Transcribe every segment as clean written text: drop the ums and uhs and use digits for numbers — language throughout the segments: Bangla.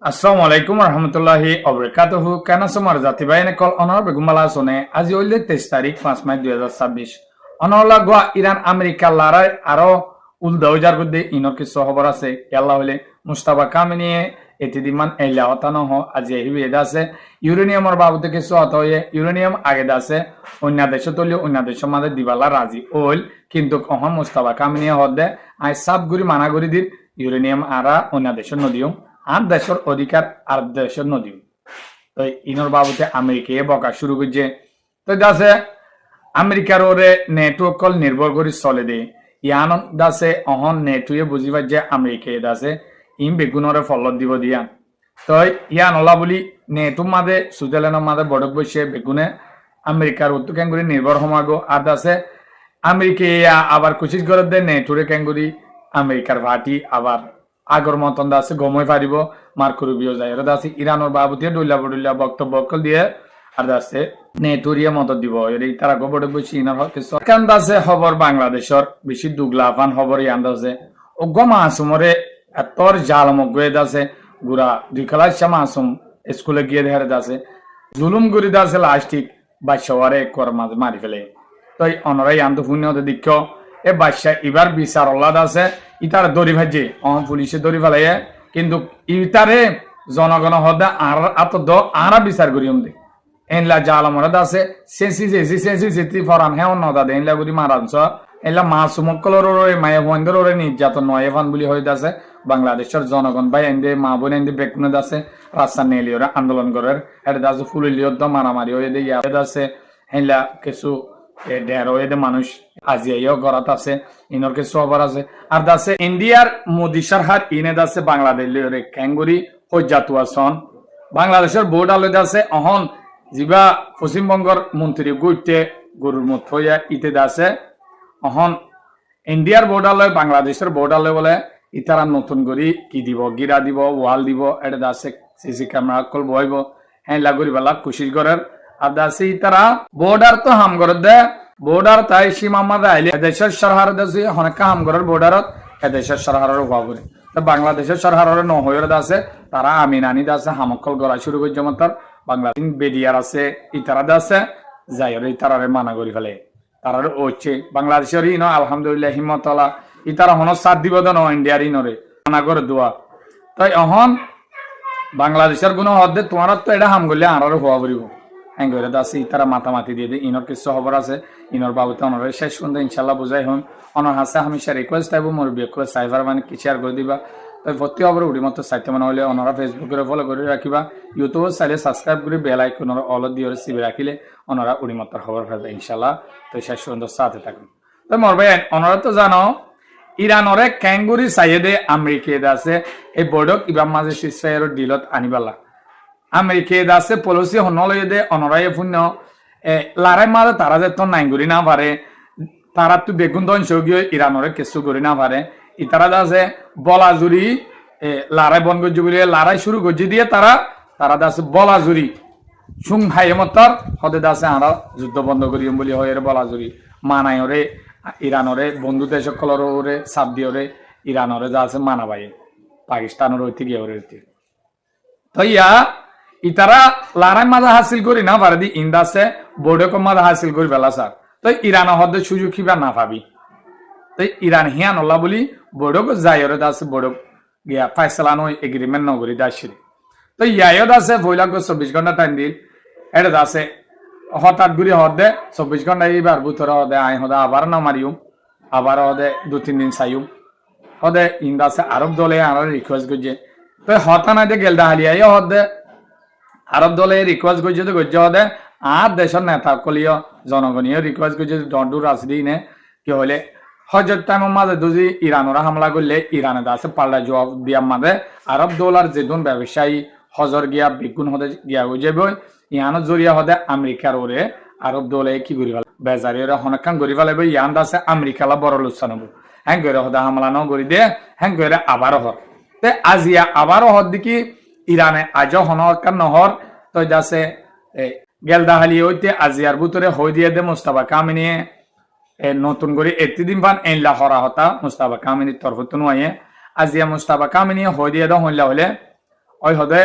আসসালামু আলাইকুম রহমতুল্লাহি অবরাকাতুহু কেন সমর জাতি বাইনে কল অনর বেগুমালা শোনে আজি হইলে 23 তারিখ 5 মার্চ 2026 অনরলা গোয়া ইরান আমেরিকা লড়াই আরো উলদাউজার মধ্যে ইনর কিছু খবর আছে ইয়াল্লা হইলে মুস্তাফা কামিনিয়ে এতিদিমান এলা হতানো হ আজি হিবে দাসে ইউরেনিয়ামর বাবুতে কিছু হত হয়ে ইউরেনিয়াম আগে দাসে অন্য দেশে তলি অন্য দেশের মাঝে দিবালা রাজি ওল কিন্তু কখন মুস্তাফা কামিনিয়ে হদে আই সাব গুরি মানা গুরি দিন ইউরেনিয়াম আরা অন্য দেশের নদীও আর দেশের অধিকার আর দেশের নদী তো ইনর বাবুতে আমেরিকায় বকা শুরু করছে তো দাসে আমেরিকার ওরে নেটওয়ার্ক কল নির্ভর করে চলে দে ইয়ান দাসে অহন নেটুয়ে বুঝিবার যে আমেরিকায় দাসে ইম বেগুনরে ফলত দিব দিয়া তো ইয়ান ওলা বলি নেটু মাদে সুইজারল্যান্ডের মাদে বড়ক বসে বেগুনে আমেরিকার উত্তর ক্যাঙ্গুরি নির্ভর হমাগো আর দাসে আমেরিকায় আবার কোশিশ করে দে নেটুরে ক্যাঙ্গুরি আমেরিকার ভাটি আবার আগর মতন দাসে গমই পারিব মার্কো রুবিও যায় দাসে ইরানোর বাবুতে ডুল্লা বক্তব্য দিয়ে আর দাসে নেটুরিয়া মত দিব এর তারা গোবড় বসি ইনার হকে সরকার দাসে খবর বাংলাদেশের বেশি দুগলাফান খবর ইয়ান দাসে ও মাসুমরে এতর জাল মগয়ে দাসে গুড়া দুই খেলার মাসুম স্কুলে গিয়ে দেখারে দাসে জুলুম গুরি দাসে লাস্টিক বাচ্চাওয়ারে কর মাঝে মারি ফেলে তো অনরাই আন্ত পুণ্য দিক্ষ এ বাচ্চা এবার বিচার অল্লাদ আছে ইতার দড়ি ভাজে পুলিশে দড়ি ফেলাইয়ে কিন্তু ইতারে জনগণ হদা আর আত দ আরা বিচার করিম দে এনলা জালমরদ আছে সেন্সি ফরান হেও নদা দে এনলা গুরি মারানছ এলা মাসুমকলর মায়ে বন্ধর নির্যাতন নয় এফান বলি হয়ে আছে বাংলাদেশের জনগণ ভাই এনদে মা বোন এনদে বেকুনে আছে রাস্তা নেলিওরা আন্দোলন করার এটা দাসে ফুলিলিয়ত মারামারি হয়ে দিয়ে আছে হেলা কিছু ডেরোয়েদে মানুষ আজিয়াইও গড়াত আছে ইনর কিছু খবর আছে আর দাসে ইন্ডিয়ার মোদি সরকার ইনে দাসে বাংলাদেশের ক্যাঙ্গুরি হজ্জাতুয়া সন বাংলাদেশের বোর্ড আলো দাসে অহন জিবা পশ্চিমবঙ্গর মন্ত্রী গুইতে গরুর মত হইয়া ইতে দাসে অহন ইন্ডিয়ার বোর্ড আলো বাংলাদেশের বোর্ড আলো বলে ইতারা নতুন করি কি দিব গিরা দিব ওয়াল দিব এটা দাসে সিসি ক্যামেরা কল বইব হ্যাঁ লাগুরি বেলা কোশিশ করার আর দাসে ইতারা বর্ডার তো হাম করে দে বর্ডার তাই সীমা মাঝে আইলে দেশের সরকার দাসে অনেক হাম করার বর্ডারত দেশের সরকারের অভাব করে তো বাংলাদেশের সরকারের নহয়ের দাসে তারা আমিনানি দাসে হামকল গড়া শুরু করছে মাত্র বাংলাদেশ বেডিয়ার আছে ইতারা দাসে যাই ইতারারে মানা করি ফেলে তারার হচ্ছে বাংলাদেশের ইনো আলহামদুলিল্লাহ হিমতলা ইতারা হন সাত দিব ন ইন্ডিয়ার ইনরে মানা করে দোয়া তাই অহন বাংলাদেশের কোনো হদে তোমার তো এটা হাম করলে আরো হওয়া পড়ব হ্যাঁ দাসে ইতারা মাতামাতি দিয়ে দিয়ে ইনর কিছু খবর আছে ইনর বাবুতে অনরে শেষ পর্যন্ত ইনশাল্লাহ বুঝাই হন অনর হাসে হামেশা রিকোয়েস্ট আইব মোর বিয়ে সাইবার মানে কি শেয়ার করে দিবা তাই ভর্তি খবর উড়ি মতো সাইতে মনে হলে অনরা ফেসবুকে ফলো করে রাখিবা ইউটিউবে চাইলে সাবস্ক্রাইব করে বেল আইকন অল দিয়ে সিবি রাখিলে অনরা উড়ি মতো খবর পাবে ইনশাল্লাহ তো শেষ পর্যন্ত সাথে থাকুন তো মোর ভাই অনরা তো জানো ইরানরে ক্যাঙ্গুরি সাইয়েদে আমেরিকা আছে এই বোর্ডক ইবাম মাঝে সিসফায়ার ডিলত আনিবালা আমেরিকা আছে পলিসি হনলয়ে দে অনরাই পুণ্য লারাই মাঝে তারা যে তো নাইগুরি না পারে তারা তো বেগুন দন সৌগীয় ইরানরে কিছু করি না পারে ইতারা দাসে বলা জুড়ি লারাই বন গজ্জি বলে লারাই শুরু গজ্জি দিয়ে তারা দাসে বলা জুড়ি সুং ভাই মতর হদে দাসে আমরা যুদ্ধ বন্ধ করিম বলি হয় বলা জুড়ি মানাই ওরে ইরানরে বন্ধু দেশ সকলের ওরে সাপ দিয়ে ওরে ইরানরে যা আছে মানা ভাই পাকিস্তানের ঐতি গিয়ে ওরে তো ইয়া ইতারা লারাই মাঝে হাসিল করি না পারে দি ইন্দাসে বোর্ডক মাঝে হাসিল করি বেলা স্যার তো ইরান হদে সুযোগ কিবা না পাবি তো ইরান হিয়ান ওলা বলি বোর্ডক যাই ওরে দাসে বোর্ডক গিয়া ফাইসলানো এগ্রিমেন্ট নগরী দাসিল তো ইয়াইও দাসে বইলা 24 ঘন্টা টাইম দিল এটা দাসে হঠাৎ গুড়ি হদে 24 ঘন্টা এইবার বুতরে হদে আই হদে আবার না মারিউম আবার হদে 2-3 দিন চাইম হদে ইন্দাসে আরব দলে আর রিকোয়েস্ট করছে তো হতা না যে গেলদা হালিয়াই হদে আরব দলে রিকোয়েস্ট করছে তো গজ্জে হদে আর দেশের নেতা কলিও জনগণীয় রিকোয়েস্ট করছে দণ্ডু রাজদি নে কি হলে হজর টাইমের মাঝে যদি ইরানরা হামলা করলে ইরানে দাসে পাল্টা জবাব দিয়া মাঝে আরব দৌলার যেদুন ব্যবসায়ী হজর গিয়া বেগুন হদে গিয়া হয়ে যাবে ইয়ানোর জরিয়া হদে আমেরিকার ওরে আরব দৌলে কি করি ফেলে বেজারি ওরা হনকান করি ফেলাবে ইয়ান দাসে আমেরিকালা বড় লোকসান হবো হ্যাঁ করে হদে হামলা ন করি দে হ্যাঁ করে আবারও হর তে আজিয়া আবারও হর দেখি ইরানে আজও হনকান নহর তো দাসে গেলদা হালি হইতে আজিয়ার ভিতরে হই দিয়ে দে মুস্তাফা কামিনিয়ে নতুন করে এতদিন পান এনলা হরা হতা মুস্তাফা কামিনীর তরফ তো নয় আজিয়া মুস্তাফা কামিনী হই দিয়ে দাও হইলা হলে ওই হদে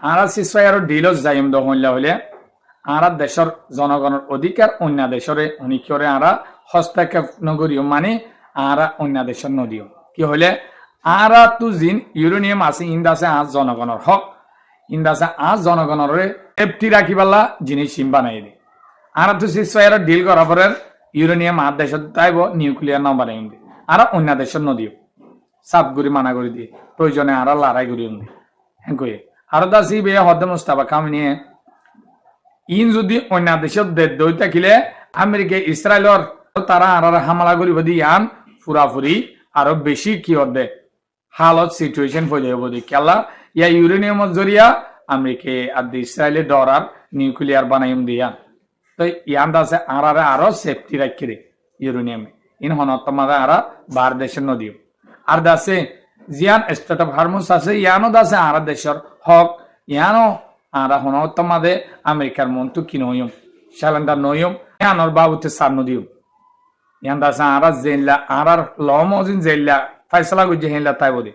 আরা সিসফায়ার ডিলস যাইম দহল্লা হইলে আরা দেশের জনগণের অধিকার অন্য দেশরে অনিকরে আরা হস্তক্ষেপ নগরীয় মানে আরা অন্য দেশের নদীয় কি হইলে আরা তু জিন ইউরেনিয়াম আছে ইন্দাসে আজ জনগণের হক ইন্দাসে আজ জনগণের সেফটি রাখিবালা জিনিস সিম বানাই দি আরা তু সিসফায়ার ডিল করার পরে ইউরেনিয়াম আর দেশত তাইব নিউক্লিয়ার নাম বানাই দি আরা অন্য দেশের নদীয় সাপ গুড়ি মানা করে দিয়ে প্রয়োজনে আরা লড়াই করি হ্যাঁ কই আরো দাসি বে হদ্দ মুস্তাফা কামিনিয়ে ইন যদি অন্য দেশত দই থাকিলে আমেরিকা ইসরায়েলর তারা আর হামলা করিব দিয়ান ফুরাফুরি আরো বেশি কি হদে হালত সিচুয়েশন হয়ে যাবে বলি কেলা ইয়া ইউরেনিয়ামত জরিয়া আমেরিকা আর ইসরায়েলের ডরার নিউক্লিয়ার বানাইম দিয়া তো ইয়ান দাসে আর আরো সেফটি রাখি রে ইউরেনিয়ামে ইন হনত মাদা আর বার দেশের নদীও আর দাসে জিয়ান স্টেট অফ হারমুস আছে ইয়ানো দাসে আর দেশের হক ইয়ানো আর হনত মাদে আমেরিকার মন্তু কি নয়ম শালান্ডার নয়ম ইয়ানোর বাবুতে সার নদীও ইয়ান দাসে আর জেলা আর লমজিন জেলা ফাইসলা গুজে হেলা তাই বলি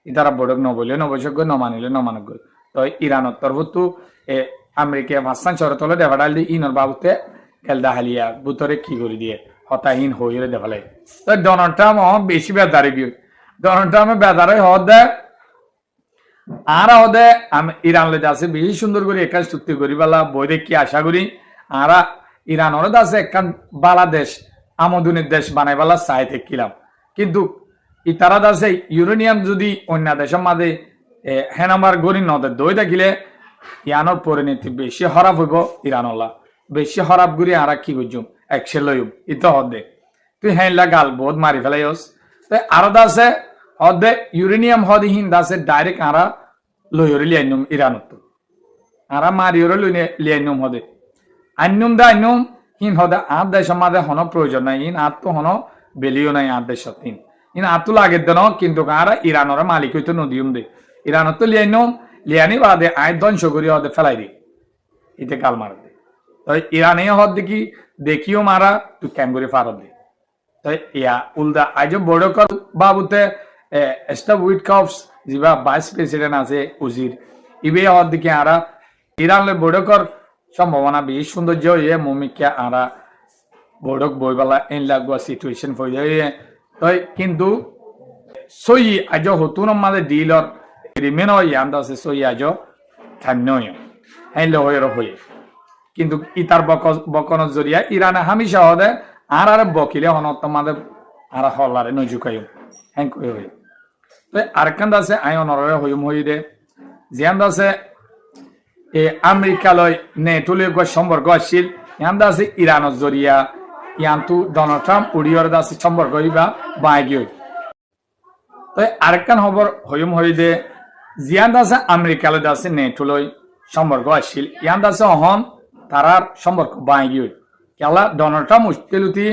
ইতারা বড়ক নবলে নবশক নমানিলে নমানক তো ইরানত তরফতু আমেরিকা ভাসান শরতলে দেভাডাল দি ইনর বাবুতে কেলদা হালিয়া বুতরে কি করে দিয়ে হতাহীন হইরে দেভালে তো ডোনাল্ড ট্রাম্প বেশি বেদারি বিউ ডোনাল্ড ট্রাম্প বেদারে হদে আর হদে ইরান লে যাচ্ছে বেশি সুন্দর করে একাজ চুক্তি করি বেলা বই দেখি আশা করি আর ইরানর আছে একখান বাংলাদেশ আমদুনির দেশ বানাইবেলা চাই থাকিলাম কিন্তু ইতারা আছে ইউরেনিয়াম যদি অন্য দেশের মাঝে হেনামার গড়ি নদে দই থাকিলে ইয়ানোর পরিণতি বেশি হরাপ হইব ইরানলা বেশি হরাপ করি আর কি বুঝুম একশে লইম ইতো হদে তুই হেনলা গাল বহুত মারি ফেলাইস তো আরো দাসে হদে ইউরেনিয়াম হদে হিন দাসে ডাইরেক্ট আরা লইরে লিয়াইনুম ইরানত আরা মারিওরে লিয়াইনুম হদে আন্নুম দা আন্নুম হিন হদে আর দেশের মাঝে হন প্রয়োজন নাই ইন আর তো হন বেলিও নাই আর দেশত হিন ইন আতু লাগে দেন কিন্তু আরা ইরানর মালিক হইতো নদীম দে ইরানত তো লিয়াইনুম লিয়ানি বাদে আয় ধ্বংস করি হদে ফেলাই দি ইতে গাল মার দে তো ইরানে হদ দেখি দেখিও মারা তুই কেন করে ফারত দে তো ইয়া উল্দা আজ বড় কর বাবুতে স্টাফ উইটকফস যিবা ভাইস প্রেসিডেন্ট আছে উজির ইবে হদ দেখি আরা ইরানলে বড় কর সম্ভাবনা বেশ সৌন্দর্য হয়ে মমিকা আরা বড়ক বইবেলা এন লাগবা সিচুয়েশন হয়ে যায় তো কিন্তু সই আজ হতুন আমাদের ডিলর রিমেন ইয়ান আছে সই আজ থান্যয় হ্যাঁ হয়ে হয়ে কিন্তু ইতার বকন জরিয়া ইরানে হামিশা হদে আর বকিলে হনত মাদে আর হলারে নজুকাই হ্যাঁ কই হই তো আরেকখান আছে আই অনরে হইম হই দে জিয়ান আছে আমেরিকা লয় নেটোলে সম্পর্ক আসছিল ইয়ান আছে ইরানের জরিয়া ইয়ান্তু ডোনাল্ড ট্রাম্প উড়িয়র দাসে সম্পর্ক হইবা বাই গিয়ে তো আরেকখান খবর হইম হই দে জিয়ান আছে আমেরিকা লয় দাসে নেটোলে সম্পর্ক আসছিল ইয়ান আছে অহন তারার সম্পর্ক বাই গিয়ে কেলা ডোনাল্ড ট্রাম্প মুশকিলতি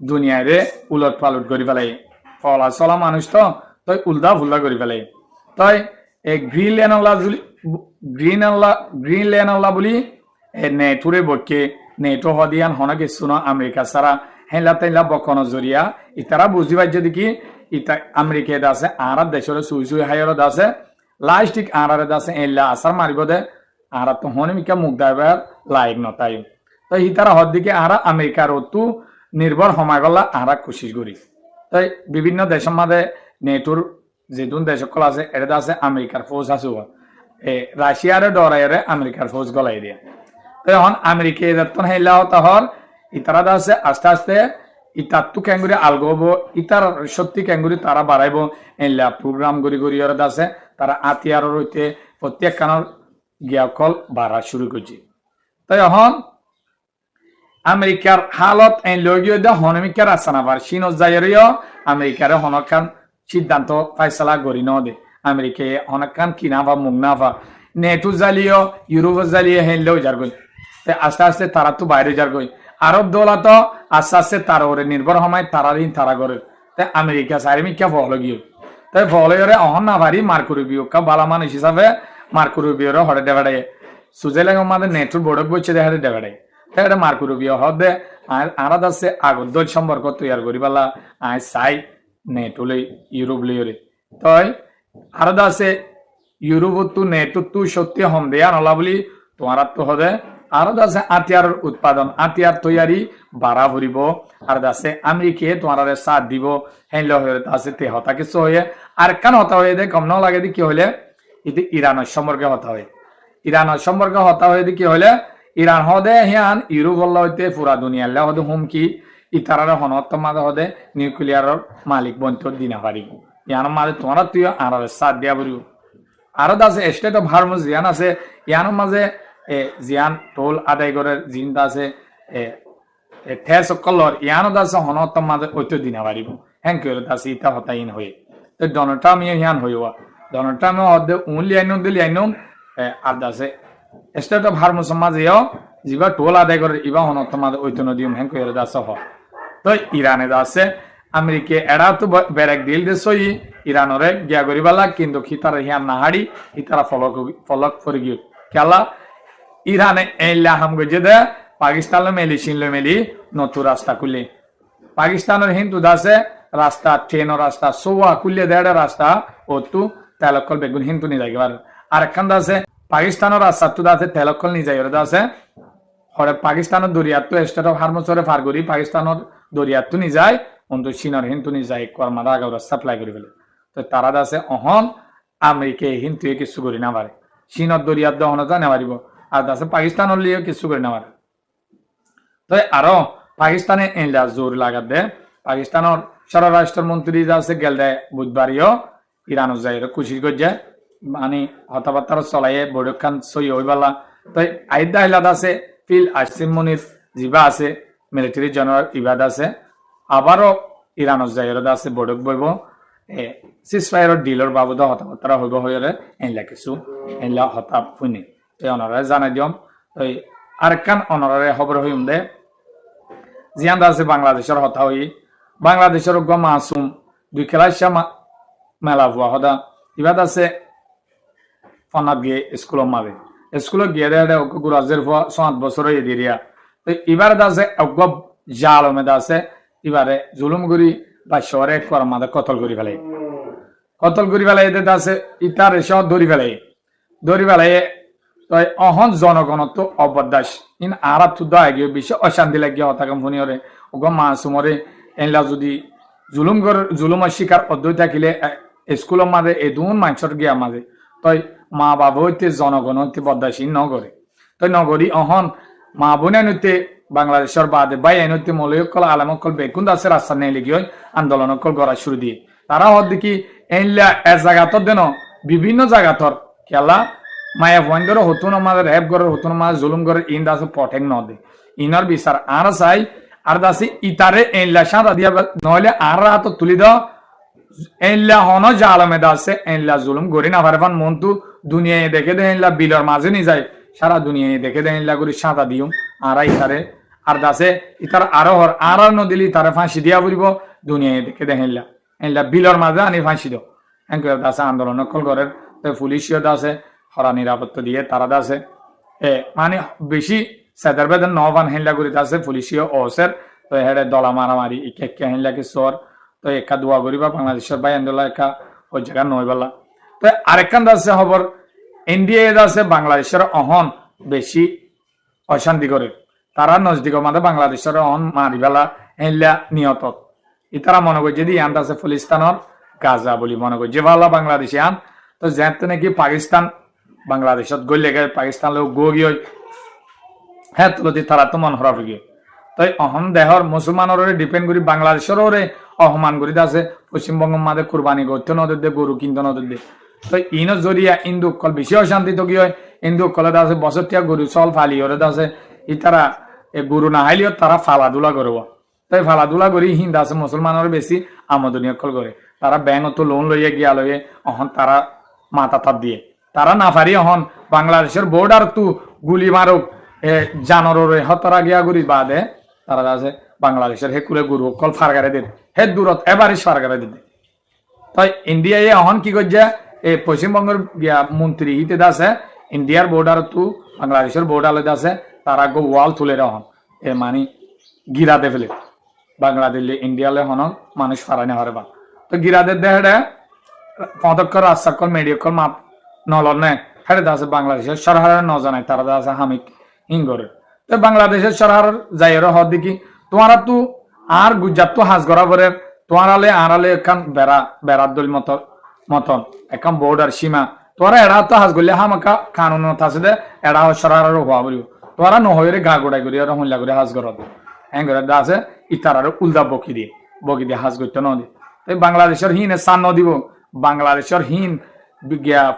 দুনিয়ারে উলট পালট করে ফেলাই ফলা চলা মানুষ তো তই উল্টা ফুল্লা করে ফেলাই তই গ্রিনল্যান্ড বলি নেটুরে বকে নেটো হদিয়ান হনকে শুনো আমেরিকা সারা হেলা তেলা বকন জরিয়া ইতারা বুঝি পাইছে দেখি ইতা আমেরিকা দাসে আর দেশরে সুই সুই হাইর দাসে লাস্টিক আর দাসে এলা আসার মারিব দে আর তো হনমিকা মুখ দাইবার লাইক নতাই তো ইতারা হদ দিকে আর আমেরিকার অতু নির্ভর সময় গলা আর কোশিশ করি তাই বিভিন্ন দেশের মাঝে নেটোর যেদুন দেশ সকল আছে এটা আছে আমেরিকার ফৌজ আছে রাশিয়ারে ডরাইরে আমেরিকার ফৌজ গলাই দিয়ে তো এখন আমেরিকা যতন হেলা তহর ইতারা আছে আস্তে আস্তে ইতারটু ক্যাঙ্গুরি আলগব ইতার শক্তি ক্যাঙ্গুরি তারা বাড়াইব এলা প্রোগ্রাম গড়ি গড়ি আছে তারা আতিয়ার রইতে প্রত্যেক কানের গিয়াকল বাড়া শুরু করছে তাই এখন আমেরিকার হালত এই লগিয়ে দে হনমিকার আসানাবার চীন যাইরিও আমেরিকার হনকান সিদ্ধান্ত ফাইসলা গড়ি ন দে আমেরিকা হনকান কিনাফা মুগনাফা নেটো জ্বালিও ইউরোপ জ্বালিয়ে হেনলেও যার গই আস্তে আস্তে তারা তো বাইরে যার গই আরব দৌলত আস্তে আস্তে তার ওরে নির্ভর সময় তারাদিন তারা করে তাই আমেরিকা সারিমিকা ফল গিয়ে তাই ফলে অহন না ভারি মার্কুরুবিও কা বালা মানুষ হিসাবে মার্কুরুবিওর হরে দেবাড়াই সুজেলাঙ্গ আমাদের নেটোর বড়ক বইছে দেখাতে দেবাড়াই তাই এটা মার্কুরুবিও হদে আর আরাদ আছে আগত সম্পর্ক তৈয়ার করি পালা আই চাই নেটোলে ইউরোপ লিওরে তাই আরাদ আছে ইউরোপ তু নেটো তু সত্যি হম দেয়া নলা বলি তোমার তো হদে আর দাসে আতিয়ার উৎপাদন আতিয়ার তৈয়ারি বাড়া ভরিব আর দাসে আমেরিকে তোমার সাথ দিব হেন হয়ে দাসে তে হতা কিছু হয়ে আর কেন হতা হয়ে দে কম ন লাগে দি কি হলে ইতি ইরানের সম্পর্কে হতা হয় ইরানের সম্পর্কে হতা হয়ে দি কি হলে ইরান হদে হিয়ান ইউরোপ হইতে পুরা দুনিয়ার হদে হুমকি ইতারার হনত মাঝে হদে নিউক্লিয়ারের মালিক বন্ত দিনা পারিব ইয়ান মাঝে তোমার তুই আর সাথ দিয়া পারিব আরো আছে স্টেট অফ হারমোস জিয়ান আছে ইয়ানোর মাঝে জিয়ান টোল আদায় করে জিনটা আছে ঠেস কলর ইয়ানো আছে হনত মাঝে ঐত দিনা পারিব হ্যাঁ কি আছে ইটা হতাইন হয়ে তো ডোনাল্ড ট্রাম্প হিয়ান হইবা ডোনাল্ড ট্রাম্প হদে উনলি আইনুম দিলি আইনুম আর আছে স্টেট অফ হারমোস মাঝেও যিবা টোল আদায় করে ইবা হনত মাঝে ঐত নদীম হ্যাঁ কি আছে হ তো ইরানে আছে আমেরিকা এড়া তো বেরেক দিল দে সই ইরানরে গিয়া করিবালা কিন্তু খিতার হিয়ান নাহাড়ি ইতারা ফলক ফরি গিয়ে খেলা ইরানে এলা হাম গজে দে পাকিস্তান মেলি শিনলো মেলি নতু রাস্তা খুলে পাকিস্তানের হিন্দু দাসে রাস্তা ট্রেনের রাস্তা সোয়া খুলে দেড় রাস্তা ও তু তেলকল বেগুন হিন্দু নি যাইবার আর একখান দাসে পাকিস্তানের রাস্তা তু দাসে তেলকল নি যাই দাসে হরে পাকিস্তানের দরিয়াত তো স্টেট অফ হারমোসরে ফার করি পাকিস্তানের দরিয়াত তো নি যায় অন্ত চীনের হিন্দু নি যায় কর্মাদা আগাউরা সাপ্লাই করি ফেলে তো তারা দাসে অহন আমেরিকা হিন্দু কিছু করি না পারে চীনের দরিয়াত দহন যা নেওয়ারিব আর দাসে পাকিস্তানের লিয়ে কিছু করি না পারে তো আরো পাকিস্তানে এলা জোর লাগাত দে পাকিস্তানের স্বরাষ্ট্রমন্ত্রী আছে গেল দে বুধবারও ইরান যাই কুশি করছে মানে হতাবার্তার চলাইয়ে বৈঠক খান সই হইবালা তো আইদা হিলাদ আছে ফিল আসিম মনির জিবা আছে মিলিটারি জেনারেল ইবাদ আছে আবারও ইরানত যাইরদ আছে বৈঠক বইব সিসফায়ারের ডিলর বাবদ হতাবার্তা হইব হইলে এনলা কিছু এনলা হতাপ শুনি এই অনারে জানাই দিম ওই আরেকখান অনারে খবর হইম দে জিয়ান আছে বাংলাদেশের হতা হই বাংলাদেশের গ মাসুম দুই খেলাইশা মেলা ভুয়া হদা ইবাদ আছে ফনাত গিয়ে স্কুলের মাঝে স্কুলে গিয়ে দেয় গুরাজের ভুয়া 7 বছর হয়ে দিরিয়া তো এবার আছে অজ্ঞ জাল মেদা আছে এবারে জুলুমগুড়ি বা শহরে করার মাঝে কতল করি ফেলাই এদের আছে ইটার এসব ধরি ফেলাই তো অহন জনগণত্ব অবদাস ইন আরাত তুদা গিয়ে বেশি অশান্তি লাগিয়ে হতাকাম শুনি ওরে ওগো মাসুমরে এনলা যদি জুলুমের শিকার অদ্বৈ থাকিলে স্কুলের মাঝে এদুন মানুষের গিয়া মাঝে তই মা বাবা হইতে জনগণ হইতে বদাসীন নগরে তই নগরী অহন মা বোন নইতে বাংলাদেশের বাদে বাই আইনতে মলয়কল আলামকল বেকুন্দ আছে রাস্তা নেই লিগিয়ে আন্দোলনকল গড়া শুরু দিয়ে তারা হদ দেখি এনলা এক জায়গাতর দেন বিভিন্ন জায়গাতর খেলা মায়া ভয়ঙ্কর হতুন মাঝে রেপ গড়ের হতুন মাঝে জুলুম গড়ের ইন দাসে পটেক নদে ইনার বিচার আর চাই আর দাসি ইতারে এনলা সাদা দিয়া নহলে আর হাত তুলি দাও এনলা হন জালমে দাসে এনলা জুলুম গড়ি না পারবান মন্তু দুনিয়ায় দেখে দে এনলা বিলর মাঝে নি যায় সারা দুনিয়ায় দেখে দে এনলা করি সাদা দিও আর ইতারে আর দাসে ইতার আরো হর আর নদিলি তারে ফাঁসি দিয়া পড়িব দুনিয়ায় দেখে দে এনলা বিলর মাঝে আনি ফাঁসি দাও এনকে দাসে আন্দোলন কল করেন তো পুলিশিও দাসে হরা নিরাপত্তা দিয়ে তারা দাসে মানে বেশি সেদার বেদন নবান হেনলা করি দাসে পুলিশিও অসের তো হেডে দলা মারামারি ইকে হেনলা কি সর তো একা দোয়া করিবা বাংলাদেশের বাই আন্দোলন একা ওই জায়গা নয় বলা তো আরেকখান দাসে খবর ইন্ডিয়া দাসে বাংলাদেশের অহন বেশি অশান্তি করে তারা নজদিক মাঝে বাংলাদেশের অহন মারিবেলা হেনলা নিয়ত ইতারা মনে করছে যে ইয়ান দাসে ফলিস্তানের গাজা বলি মনে করছে ভালো বাংলাদেশে আন তো যেতে নাকি পাকিস্তান বাংলাদেশত গলে গে পাকিস্তান লোক গো গিয়ে হ্যাঁ তুলতি তারা তো মন হরাব গিয়ে তাই অহম দেহর মুসলমানের ডিপেন্ড করি বাংলাদেশের অহমান করি আছে পশ্চিমবঙ্গ মাঝে কুরবানি করতে নদের দে গরু কিনতে নদের দে তো ইন জরিয়া ইন্দু কল বেশি অশান্তি তো কি হয় ইন্দু কলে আছে বছরটিয়া গরু চল ফালি ওরে আছে ইতারা গরু না হাইলিও তারা ফালাধুলা করব তাই ফালাধুলা করি হিন্দা আছে মুসলমানের বেশি আমদনী কল করে তারা ব্যাংক তো লোন লইয়া গিয়া লইয়ে অহন তারা মাথা তাত দিয়ে তারা না পারি অহন বাংলাদেশের বর্ডার তু গুলি মারুক জানরে হতরা গিয়া গুড়ি বাদে তারা আছে বাংলাদেশের হেকুলে গুরু কল ফারগারে দিন হে দূরত এবারে ফারগারে দিতে তাই ইন্ডিয়ায় অহন কি করছে এই পশ্চিমবঙ্গের মন্ত্রী হিতে আছে ইন্ডিয়ার বর্ডার তু বাংলাদেশের বর্ডার আছে তারা গো ওয়াল তুলে রহন এ মানে গিরাতে ফেলে বাংলাদেশ ইন্ডিয়ালে হন মানুষ ফারানি হরে বা তো গিরাদের দেহে পদক্ষর রাস্তাকল মেডিকল মাপ নলনে হেরে আছে বাংলাদেশের সরকারের নজানায় তারা আছে হামিক হিঙ্গরের তো বাংলাদেশের সরকার যাইয়ের হদ দেখি তোমারা তো আর গুজরাট তো হাজ করা পরে তোমারালে আড়ালে এখান বেড়ার দল মতন এখন বর্ডার সীমা তোরা এড়া তো হাজ করলে হামাকা কানুন আছে দে এড়া সরকারের হওয়া বলিব তোরা নহরে গা গোড়াই করি আর হইলা করে হাজ করত হ্যাঁ করে আছে ইতার আর উল্দা বকি দিয়ে হাজ করতে নদী তাই বাংলাদেশের হিন স্থান নদিব বাংলাদেশের হিন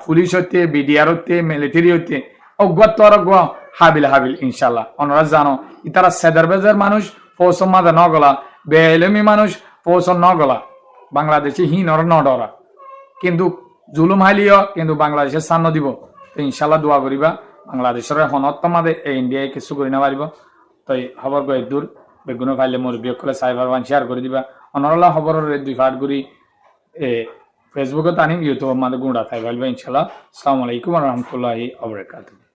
পুলিশ হইতে বিডিআর হইতে মিলিটারি হইতে অজ্ঞাত হাবিল ইনশাল্লাহ ওনারা জানো ইতারা সেদার বেজার মানুষ ফৌসম মাদা নগলা বেএলমি মানুষ ফৌসম নগলা বাংলাদেশে হিন ওরা নডরা কিন্তু জুলুম হাইলিও কিন্তু বাংলাদেশের স্থান দিব তো ইনশাল্লাহ দোয়া করিবা বাংলাদেশের হনত মাদে ইন্ডিয়ায় কিছু করি না পারিব তো খবর গৈ দূর বেগুনো ফাইলে মোর বিয়কলে সাইবার ওয়ান শেয়ার করে দিবা অনরলা খবরের দুই পার্ট করি ফেসবুকে আনিম ইউটিউব মাদে গুঁড়া থাই পারবে ইনশাল্লাহ আসসালামু আলাইকুম ওয়া রাহমাতুল্লাহি ওয়া বারাকাতুহু